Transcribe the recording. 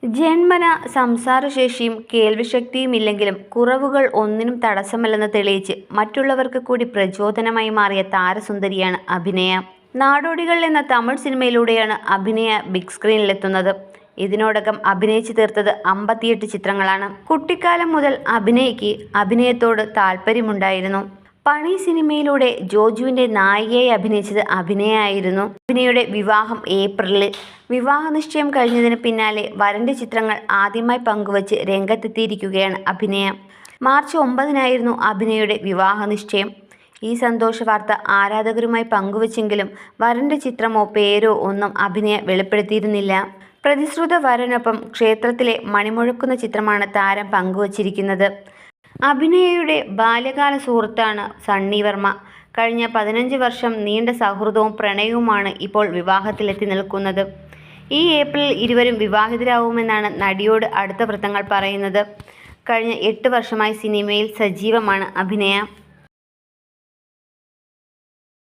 ജന്മന സംസാരശേഷിയും കേൾവിശക്തിയുമില്ലെങ്കിലും കുറവുകൾ ഒന്നിനും തടസ്സമല്ലെന്ന് തെളിയിച്ച് മറ്റുള്ളവർക്ക് കൂടി പ്രചോദനമായി മാറിയ താരസുന്ദരിയാണ് അഭിനയ. നാടോടികൾ എന്ന തമിഴ് സിനിമയിലൂടെയാണ് അഭിനയ ബിഗ് സ്ക്രീനിലെത്തുന്നത്. ഇതിനോടകം അഭിനയിച്ചു തീർത്തത് 58 ചിത്രങ്ങളാണ്. കുട്ടിക്കാലം മുതൽ അഭിനയയ്ക്ക് അഭിനയത്തോട് താല്പര്യമുണ്ടായിരുന്നു. പണി സിനിമയിലൂടെ ജോജുവിൻ്റെ നായികയായി അഭിനയിച്ചത് അഭിനയായിരുന്നു. അഭിനയയുടെ വിവാഹം ഏപ്രിലിൽ. വിവാഹനിശ്ചയം കഴിഞ്ഞതിന് പിന്നാലെ വരൻ്റെ ചിത്രങ്ങൾ ആദ്യമായി പങ്കുവച്ച് രംഗത്തെത്തിയിരിക്കുകയാണ് അഭിനയ. മാർച്ച് 9-നായിരുന്നു അഭിനയയുടെ വിവാഹനിശ്ചയം. ഈ സന്തോഷ വാർത്ത ആരാധകരുമായി പങ്കുവച്ചെങ്കിലും വരൻ്റെ ചിത്രമോ പേരോ ഒന്നും അഭിനയ വെളിപ്പെടുത്തിയിരുന്നില്ല. പ്രതിശ്രുത വരനൊപ്പം ക്ഷേത്രത്തിലെ മണിമുഴക്കുന്ന ചിത്രമാണ് താരം പങ്കുവച്ചിരിക്കുന്നത്. അഭിനയയുടെ ബാല്യകാല സുഹൃത്താണ് സണ്ണി വർമ്മ. കഴിഞ്ഞ 15 വർഷം നീണ്ട സൗഹൃദവും പ്രണയവുമാണ് ഇപ്പോൾ വിവാഹത്തിലെത്തി നിൽക്കുന്നത്. ഈ ഏപ്രിലിൽ ഇരുവരും വിവാഹിതരാവുമെന്നാണ് നടിയോട് അടുത്ത വൃത്തങ്ങൾ പറയുന്നത്. കഴിഞ്ഞ 8 വർഷമായി സിനിമയിൽ സജീവമാണ് അഭിനയ.